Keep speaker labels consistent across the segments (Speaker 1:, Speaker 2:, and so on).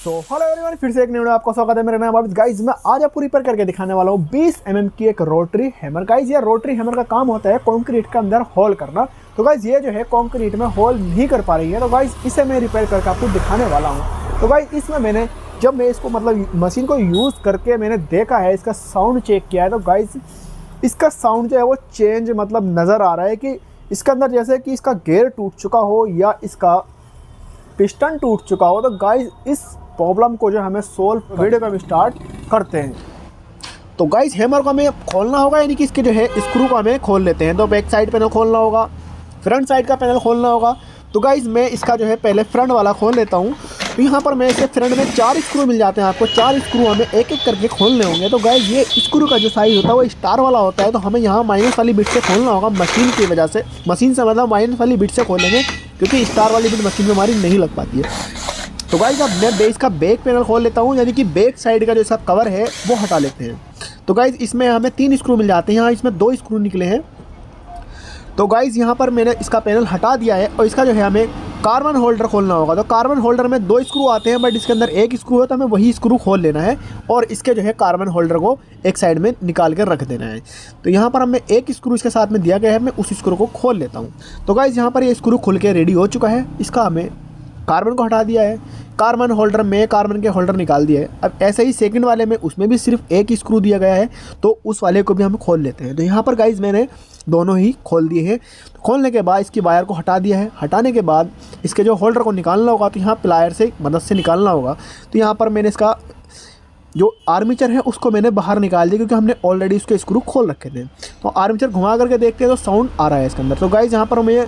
Speaker 1: Hello everyone, फिर से एक न्यू आपका स्वागत है। मेरा नाम है गाइस। मैं आज आपको रिपेयर करके दिखाने वाला हूँ 20 mm की एक रोटरी हैमर। गाइस ये रोटरी हैमर का काम होता है कंक्रीट के अंदर होल करना। तो गाइस ये जो है कंक्रीट में होल नहीं कर पा रही है, तो गाइस इसे मैं रिपेयर करके आपको दिखाने वाला हूँ। तो गाइस इसमें मैंने जब मैं इसको मशीन को यूज़ करके मैंने देखा है, इसका साउंड चेक किया है, तो गाइस इसका साउंड जो है वो चेंज नज़र आ रहा है कि इसके अंदर जैसे कि इसका गेयर टूट चुका हो या इसका पिस्टन टूट चुका हो। तो गाइस इस प्रॉब्लम को जो हमें सोल्व वीडियो में स्टार्ट करते हैं। तो गाइस हैमर को हमें खोलना होगा, यानी कि इसके जो है स्क्रू को हमें खोल लेते हैं। तो बैक साइड पैनल खोलना होगा, फ्रंट साइड का पैनल खोलना होगा। तो गाइस मैं इसका जो है पहले फ्रंट वाला खोल लेता हूँ। तो यहाँ पर मैं इसे फ्रंट में 4 स्क्रू मिल जाते हैं आपको। 4 स्क्रू हमें एक एक करके खोलने होंगे। तो गाइस ये स्क्रू का जो साइज़ होता है वो स्टार वाला होता है, तो हमें यहाँ माइनस वाली बिट से खोलना होगा। मशीन की वजह से, मशीन से माइनस वाली बिट से खोलेंगे, क्योंकि स्टार वाली बिट मशीन में हमारी नहीं लग पाती है। तो गाइस अब मैं इसका बैक पैनल खोल लेता हूँ, यानी कि बैक साइड का जो इसका कवर है वो हटा लेते हैं। तो गाइस इसमें हमें 3 स्क्रू मिल जाते हैं, यहाँ इसमें 2 स्क्रू निकले हैं। तो गाइस यहाँ पर मैंने इसका पैनल हटा दिया है और इसका जो है हमें कार्बन होल्डर खोलना होगा। तो कार्बन होल्डर में 2 स्क्रू आते हैं, बट इसके अंदर 1 स्क्रू है, तो हमें वही स्क्रू खोल लेना है और इसके जो है कार्बन होल्डर को एक साइड में निकाल कर रख देना है। तो यहाँ पर हमें 1 स्क्रू इसके साथ में दिया गया है, मैं उस स्क्रू को खोल लेता हूँ। तो गाइस यहाँ पर ये स्क्रू खुल के रेडी हो चुका है। इसका हमें कार्बन को हटा दिया है, कार्बन होल्डर में कार्बन के होल्डर निकाल दिया है। अब ऐसे ही सेकंड वाले में उसमें भी सिर्फ 1 स्क्रू दिया गया है, तो उस वाले को भी हम खोल लेते हैं। तो यहाँ पर गाइस मैंने दोनों ही खोल दिए हैं। तो खोलने के बाद इसकी वायर को हटा दिया है। हटाने के बाद इसके जो होल्डर को निकालना होगा, तो यहाँ प्लायर से मदद से निकालना होगा। तो यहाँ पर मैंने इसका जो आर्मीचर है उसको मैंने बाहर निकाल दिया, क्योंकि हमने ऑलरेडी उसके स्क्रू खोल रखे थे। तो आर्मीचर घुमा करके देखते हैं तो साउंड आ रहा है इसके अंदर। तो गाइस यहाँ पर हमें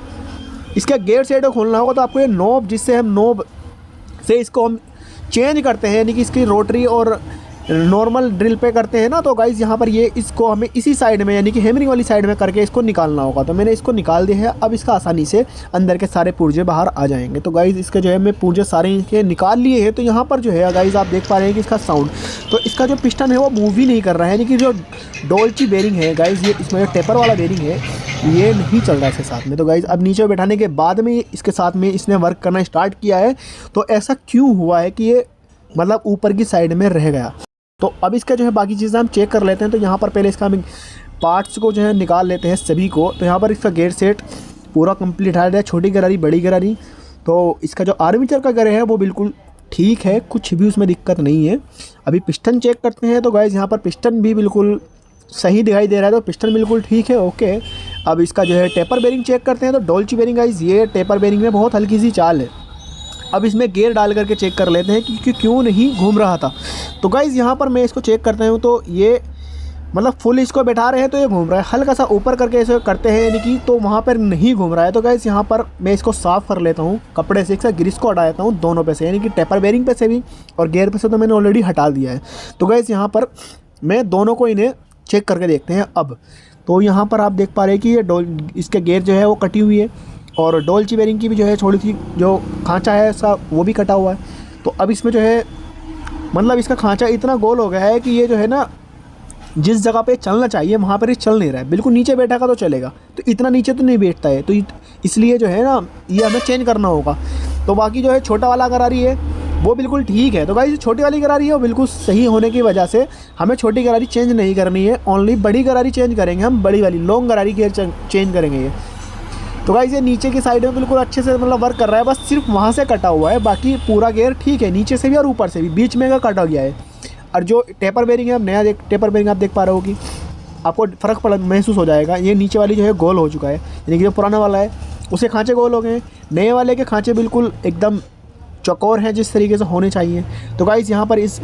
Speaker 1: इसका गेयर साइड को खोलना होगा। तो आपको ये नॉब, जिससे हम नॉब से इसको हम चेंज करते हैं, यानी कि इसकी रोटरी और नॉर्मल ड्रिल पे करते हैं ना, तो गाइस यहाँ पर ये इसको हमें इसी साइड में, यानी कि हैमरिंग वाली साइड में करके इसको निकालना होगा। तो मैंने इसको निकाल दिया है। अब इसका आसानी से अंदर के सारे पुर्जे बाहर आ जाएंगे। तो गाइस इसके जो है मैं पुर्जे सारे इनके निकाल लिए हैं। तो यहाँ पर जो है गाइस आप देख पा रहे हैं कि इसका साउंड, तो इसका जो पिस्टन है वो मूव ही नहीं कर रहा है, यानी कि जो डोल्ची बेरिंग है गाइस, ये इसमें जो टेपर वाला बेरिंग है ये नहीं चल रहा है इसके साथ में। तो गाइस अब नीचे बैठाने के बाद में इसके साथ में इसने वर्क करना स्टार्ट किया है। तो ऐसा क्यों हुआ है कि ये ऊपर की साइड में रह गया। तो अब इसका जो है बाकी चीज़ें हम चेक कर लेते हैं। तो यहाँ पर पहले इसका हम पार्ट्स को जो है निकाल लेते हैं सभी को। तो यहाँ पर इसका गेयर सेट पूरा कंप्लीट आ रहा है, छोटी गरारी बड़ी गरारी। तो इसका जो आर्मीचर का गर है वो बिल्कुल ठीक है, कुछ भी उसमें दिक्कत नहीं है। अभी पिस्टन चेक करते हैं। तो गाइस यहाँ पर पिस्टन भी बिल्कुल सही दिखाई दे रहा है, तो पिस्टन बिल्कुल ठीक है, ओके। अब इसका जो है टेपर बेरिंग चेक करते हैं। तो डोल्ची बेरिंग गाइस, ये टेपर बेरिंग में बहुत हल्की सी चाल है। अब इसमें गियर डाल करके चेक कर लेते हैं कि क्यों नहीं घूम रहा था। तो गाइज़ यहाँ पर मैं इसको चेक करता हूँ, तो ये फुल इसको बैठा रहे हैं तो ये घूम रहा है। हल्का सा ऊपर करके इसे करते हैं, यानी कि तो वहाँ पर नहीं घूम रहा है। तो गाइज़ यहाँ पर मैं इसको साफ़ कर लेता हूँ कपड़े से, एक साथ ग्रीस को हटा देता हूँ दोनों पे से, यानी कि टेपर बेरिंग पे से भी और गियर पे से तो मैंने ऑलरेडी हटा दिया है। तो गाइज़ यहाँ पर मैं दोनों को इन्हें चेक करके देखते हैं अब। तो यहाँ पर आप देख पा रहे हैं कि ये इसके गियर जो है वो कटी हुई है, और डोल्ची बेरिंग की भी जो है थोड़ी सी जो खांचा है इसका वो भी कटा हुआ है। तो अब इसमें जो है इसका खांचा इतना गोल हो गया है कि ये जो है ना, जिस जगह पे चलना चाहिए वहाँ पर ये चल नहीं रहा है। बिल्कुल नीचे बैठा का तो चलेगा, तो इतना नीचे तो नहीं बैठता है। तो इसलिए जो है ना ये हमें चेंज करना होगा। तो बाकी जो है छोटा वाला गरारी है वो बिल्कुल ठीक है। तो गाइस छोटी वाली गरारी है वो बिल्कुल सही होने की वजह से हमें छोटी गरारी चेंज नहीं करनी है, ओनली बड़ी गरारी चेंज करेंगे हम। बड़ी वाली लॉन्ग गरारी गेयर चेंज करेंगे ये। तो गाइस ये नीचे की साइड में बिल्कुल अच्छे से वर्क कर रहा है, बस सिर्फ वहाँ से कटा हुआ है, बाकी पूरा गेयर ठीक है, नीचे से भी और ऊपर से भी, बीच में का कटा गया है। और जो टेपर बेरिंग है, अब नया टेपर बेरिंग आप देख पा रहे हो कि आपको फ़र्क महसूस हो जाएगा। ये नीचे वाली जो है गोल हो चुका है, यानी कि जो पुराना वाला है उसके खांचे गोल हो गए हैं, नए वाले के खांचे बिल्कुल एकदम चौकोर हैं जिस तरीके से होने चाहिए। तो गाइस यहाँ पर इस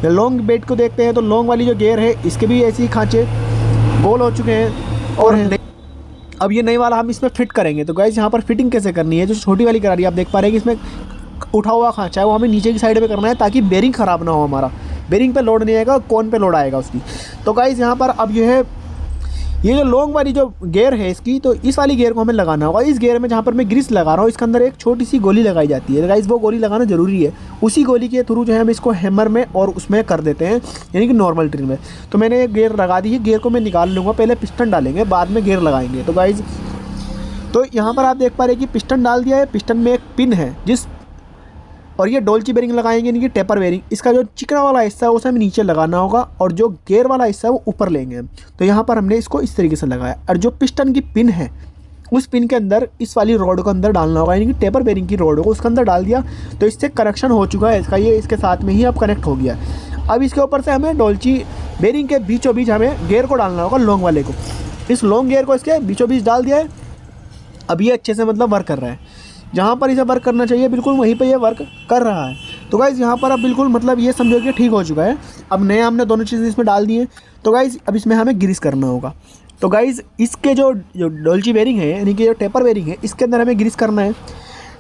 Speaker 1: लॉन्ग बेट को देखते हैं। तो लॉन्ग वाली जो गेयर है इसके भी ऐसे ही खांचे गोल हो चुके हैं। और अब ये नई वाला हम इसमें फिट करेंगे। तो गाइस यहाँ पर फिटिंग कैसे करनी है, जो छोटी वाली गरारी आप देख पा रहे हैं कि इसमें उठा हुआ खांचा है वो हमें नीचे की साइड पे करना है, ताकि बेरिंग ख़राब ना हो हमारा। बेरिंग पे लोड नहीं आएगा, कौन पे लोड आएगा उसकी। तो गाइस यहाँ पर अब ये जो लॉन्ग वाली जो गेयर है इसकी, तो इस वाली गेयर को हमें लगाना होगा। इस गेयर में जहाँ पर मैं ग्रीस लगा रहा हूँ, इसके अंदर एक छोटी सी गोली लगाई जाती है। गाइस वो गोली लगाना ज़रूरी है। उसी गोली के थ्रू जो है हम इसको हैमर में और उसमें कर देते हैं, यानी कि नॉर्मल ड्रिल में। तो मैंने एक गेयर लगा दी है, गेयर को मैं निकाल लूँगा, पहले पिस्टन डालेंगे बाद में गेयर लगाएंगे। तो गाइस तो यहाँ पर आप देख पा रहे हैं कि पिस्टन डाल दिया है। पिस्टन में एक पिन है जिस और ये डोल्ची बेरिंग लगाएंगे, यानी कि टेपर बेरिंग। इसका जो चिकना वाला हिस्सा है उसे हमें नीचे लगाना होगा और जो गेयर वाला हिस्सा है वो ऊपर लेंगे हम। तो यहाँ पर हमने इसको इस तरीके से लगाया और जो पिस्टन की पिन है उस पिन के अंदर इस वाली रॉड को अंदर डालना होगा, यानी कि टेपर बेरिंग की रॉड को उसके अंदर डाल दिया। तो इससे कनेक्शन हो चुका है इसका, ये इसके साथ में ही अब कनेक्ट हो गया। अब इसके ऊपर से हमें डोल्ची बेरिंग के बीचों बीच हमें गेयर को डालना होगा, लॉन्ग वाले को। इस लॉन्ग गेयर को इसके बीचों बीच डाल दिया है। अब ये अच्छे से मतलब वर्क कर रहा है, जहाँ पर इसे वर्क करना चाहिए बिल्कुल वहीं पे ये वर्क कर रहा है। तो गाइज़ यहाँ पर अब बिल्कुल मतलब ये समझो कि ठीक हो चुका है। अब नए हमने दोनों चीज़ें इसमें डाल दी हैं। तो गाइज़ अब इसमें हमें ग्रीस करना होगा। तो गाइज़ इसके जो डोल्ची बेरिंग है, यानी कि जो टेपर बेरिंग है, इसके अंदर हमें ग्रीस करना है।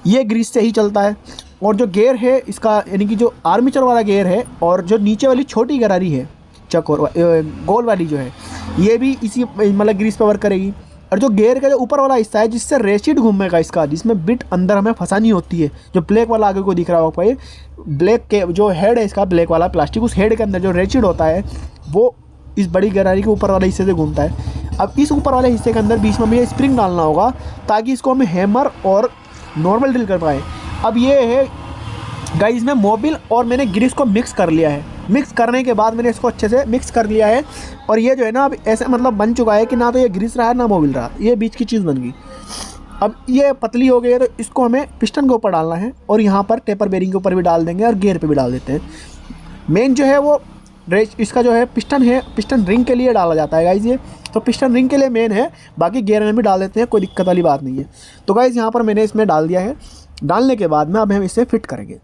Speaker 1: ये ग्रीस से ही चलता है। और जो गेयर है इसका, यानी कि जो आर्मीचर वाला गेयर है और जो नीचे वाली छोटी गरारी है चकोर गोल वाली जो है, ये भी इसी मतलब ग्रीस पर वर्क करेगी। और जो गेयर का जो ऊपर वाला हिस्सा है जिससे रेसिड घूमेगा इसका, जिसमें बिट अंदर हमें फंसानी होती है, जो ब्लैक वाला आगे को दिख रहा होगा, ये ब्लैक के जो हेड है इसका, ब्लैक वाला प्लास्टिक, उस हेड के अंदर जो रेसिड होता है वो इस बड़ी गरारी के ऊपर वाले हिस्से से घूमता है। अब इस ऊपर वाले हिस्से के अंदर बीच में हमें स्प्रिंग डालना होगा ताकि इसको हमें हैमर और नॉर्मल ड्रिल कर पाए। अब ये है गाइस में मोबिल और मैंने ग्रीस को मिक्स कर लिया है। मिक्स करने के बाद मैंने इसको अच्छे से मिक्स कर लिया है और ये जो है ना अब ऐसे मतलब बन चुका है कि ना तो ये ग्रीस रहा है ना मोबिल रहा, ये बीच की चीज़ बन गई। अब ये पतली हो गई है तो इसको हमें पिस्टन के ऊपर डालना है और यहाँ पर टेपर बेरिंग के ऊपर भी डाल देंगे और गियर पे भी डाल देते हैं। मेन जो है वो इसका जो है पिस्टन है, पिस्टन रिंग के लिए डाला जाता है गाइज ये, तो पिस्टन रिंग के लिए मेन है, बाकी गियर में भी डाल देते हैं, कोई दिक्कत वाली बात नहीं है। तो गाइज यहाँ पर मैंने इसमें डाल दिया है। डालने के बाद में अब हम इसे फिट करेंगे।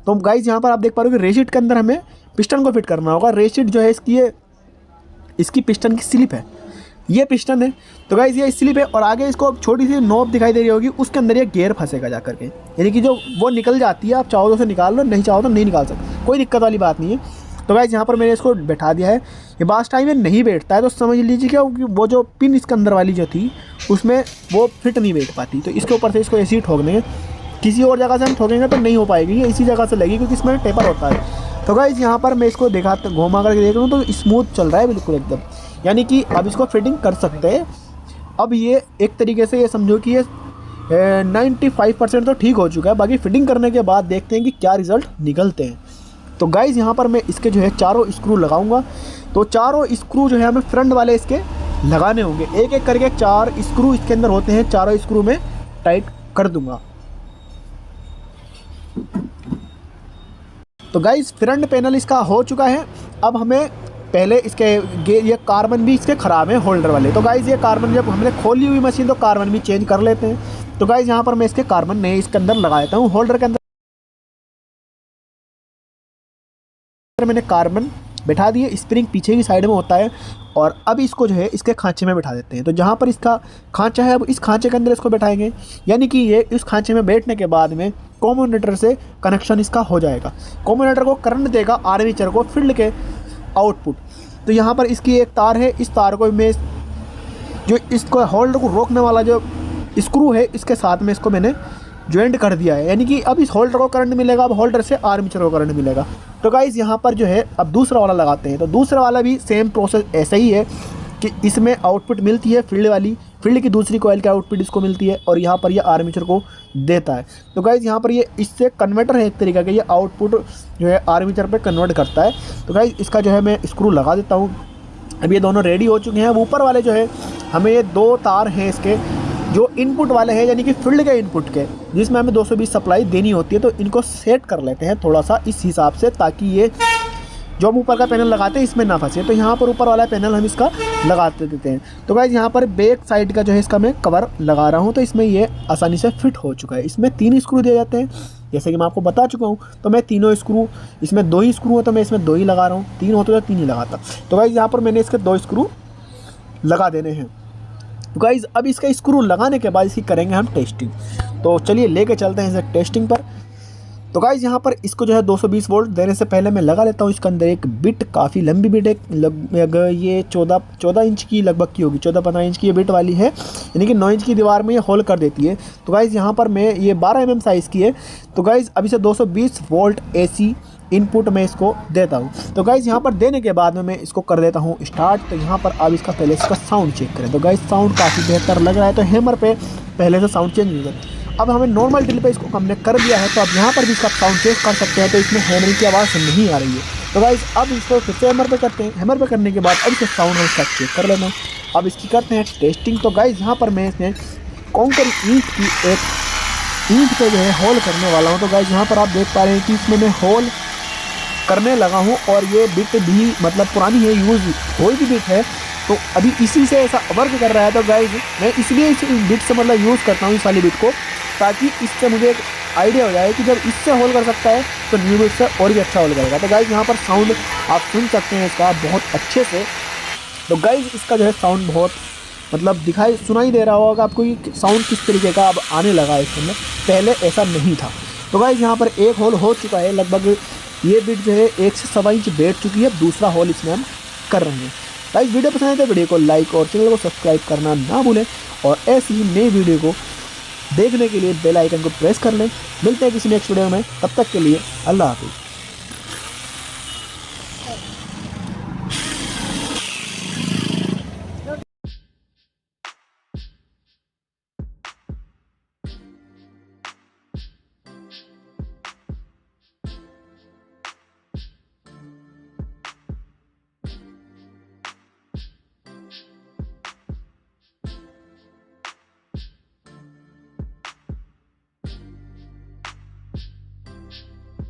Speaker 1: तो गाइज यहाँ पर आप देख पा रहे हो कि रेसिट के अंदर हमें पिस्टन को फिट करना होगा। रेसिट जो है इसकी पिस्टन की स्लिप है, ये पिस्टन है। तो गाइज ये स्लिप है और आगे इसको छोटी सी नोब दिखाई दे रही होगी, उसके अंदर ये गियर फंसेगा जा करके, यानी कि जो वो निकल जाती है, आप चाहो तो उसे निकाल लो, नहीं चाहो तो नहीं निकाल सकते, कोई दिक्कत वाली बात नहीं है। तो गाइज यहाँ पर मैंने इसको बैठा दिया है। ये बास टाइम में नहीं बैठता है तो समझ लीजिए क्या वो जो पिन इसके अंदर वाली जो थी उसमें वो फिट नहीं बैठ पाती, तो इसके ऊपर से इसको ऐसे ही ठोकने, किसी और जगह से हम ठोकेंगे तो नहीं हो पाएगी, ये इसी जगह से लगेगी क्योंकि इसमें टेपर होता है। तो गाइज यहाँ पर मैं इसको घुमा करके देख रहा हूँ तो स्मूथ चल रहा है बिल्कुल एकदम, यानी कि अब इसको फिटिंग कर सकते हैं। अब ये एक तरीके से ये समझो कि ये 95% तो ठीक हो चुका है, बाकी फिटिंग करने के बाद देखते हैं कि क्या रिज़ल्ट निकलते हैं। तो गाइज़ यहाँ पर मैं इसके जो है चारों स्क्रू लगाऊंगा। तो चारों स्क्रू जो है हमें फ्रंट वाले इसके लगाने होंगे, एक एक करके 4 स्क्रू इसके अंदर होते हैं, चारों स्क्रू में टाइट कर दूंगा। तो गाइज़ फ्रंट पैनल इसका हो चुका है। अब हमें पहले इसके ये कार्बन भी इसके ख़राब हैं होल्डर वाले, तो गाइज़ ये कार्बन जब हमने खोली हुई मशीन तो कार्बन भी चेंज कर लेते हैं। तो गाइज़ यहाँ पर मैं इसके कार्बन नए इसके अंदर लगा देता हूँ। होल्डर के अंदर मैंने कार्बन बैठा दिए, स्प्रिंग पीछे की साइड में होता है और अब इसको जो है इसके खांचे में बैठा देते हैं। तो जहाँ पर इसका खांचा है अब इस खांचे के अंदर इसको बैठाएंगे, यानी कि ये इस खांचे में बैठने के बाद में कम्यूटेटर से कनेक्शन इसका हो जाएगा। कम्यूटेटर को करंट देगा आर्मेचर को फील्ड के आउटपुट। तो यहाँ पर इसकी एक तार है, इस तार को मैं जो इसको होल्डर को रोकने वाला जो स्क्रू है इसके साथ में इसको मैंने ज्वाइंट कर दिया है, यानी कि अब इस होल्डर को करंट मिलेगा, अब होल्डर से आर्मेचर को करंट मिलेगा। तो गाइज़ यहाँ पर जो है अब दूसरा वाला लगाते हैं। तो दूसरा वाला भी सेम प्रोसेस ऐसा ही है कि इसमें आउटपुट मिलती है फील्ड की दूसरी कॉइल की आउटपुट इसको मिलती है और यहाँ पर ये आर्मेचर को देता है। तो गाइज़ यहाँ पर ये इससे कन्वर्टर है एक तरीका का, ये आउटपुट जो है आर्मेचर पे कन्वर्ट करता है। तो गाइज़ इसका जो है मैं स्क्रू लगा देता हूँ। अब ये दोनों रेडी हो चुके हैं। अब ऊपर वाले जो है हमें ये 2 तार हैं इसके जो इनपुट वाले हैं, यानी कि फील्ड के इनपुट के, जिसमें हमें 220 सप्लाई देनी होती है। तो इनको सेट कर लेते हैं थोड़ा सा इस हिसाब से ताकि ये जो हम ऊपर का पैनल लगाते हैं इसमें ना फंसे। तो यहाँ पर ऊपर वाला पैनल हम इसका लगाते देते हैं। तो गाइस यहाँ पर बैक साइड का जो है इसका मैं कवर लगा रहा हूँ, तो इसमें ये आसानी से फिट हो चुका है। इसमें 3 स्क्रू दिए जाते हैं जैसे कि मैं आपको बता चुका हूँ। तो मैं तीनों स्क्रू, इसमें 2 ही स्क्रू हो तो मैं इसमें 2 ही लगा रहा हूँ, 3 होते तो 3 ही लगाता। तो गाइस यहाँ पर मैंने इसके 2 स्क्रू लगा देने हैं। तो गाइस अब इसका स्क्रू लगाने के बाद इसकी करेंगे हम टेस्टिंग। तो चलिए लेके चलते हैं इसे टेस्टिंग पर। तो गाइस यहाँ पर इसको जो है 220 वोल्ट देने से पहले मैं लगा लेता हूँ इसके अंदर एक बिट, काफ़ी लंबी बिट है, लगभग ये 14 इंच की लगभग की होगी, 14-15 इंच की ये बिट वाली है, यानी कि 9 इंच की दीवार में ये होल कर देती है। तो गाइस यहाँ पर मैं ये 12 mm साइज़ की है। तो गाइस अब इसे 220 वोल्ट AC इनपुट में इसको देता हूँ। तो गाइस यहाँ पर देने के बाद में मैं इसको कर देता हूँ स्टार्ट। तो यहाँ पर अब इसका पहले इसका साउंड चेक करें। तो गाइस साउंड काफ़ी बेहतर लग रहा है, तो हैमर पे पहले से साउंड चेंज नहीं होगा। अब हमें नॉर्मल ड्रिल पे इसको हमने कर दिया है, तो अब यहाँ पर भी इसका साउंड चेक कर सकते हैं, तो इसमें हैमर की आवाज़ नहीं आ रही है। तो गाइस अब इसको फिर से हैमर पे करते हैं। हैमर पे करने के बाद अब इसका साउंड हम इसका चेक कर लेना। अब इसकी करते हैं टेस्टिंग। तो गाइस यहाँ पर मैं इसमें कंक्रीट ईंट की एक ईंट पे जो है होल करने वाला हूँ। तो गाइस यहाँ पर आप देख पा रहे हैं कि इसमें मैं होल करने लगा हूँ, और ये बिट भी मतलब पुरानी है, यूज़ हुई भी बिट है, तो अभी इसी से ऐसा वर्क कर रहा है। तो गाइस मैं इसलिए इस बिट से मतलब यूज़ करता हूँ इस वाली बिट को, ताकि इससे मुझे एक आइडिया हो जाए कि जब इससे होल कर सकता है तो न्यू बिट से और भी अच्छा होल करेगा। तो गाइस यहाँ पर साउंड आप सुन सकते हैं इसका बहुत अच्छे से। तो गाइस इसका जो है साउंड बहुत मतलब सुनाई दे रहा होगा आपको कि साउंड किस तरीके का अब आने लगा है इसमें, पहले ऐसा नहीं था। तो गाइस यहाँ पर एक होल हो चुका है, लगभग ये बिट जो है 1 से 1.25 इंच बैठ चुकी है। दूसरा होल इसमें हम कर रहे हैं। गाइस वीडियो पसंद है तो वीडियो को लाइक और चैनल को सब्सक्राइब करना ना भूलें, और ऐसी ही नई वीडियो को देखने के लिए बेल आइकन को प्रेस कर लें। मिलते हैं किसी नेक्स्ट वीडियो में, तब तक के लिए अल्लाह हाफिज़।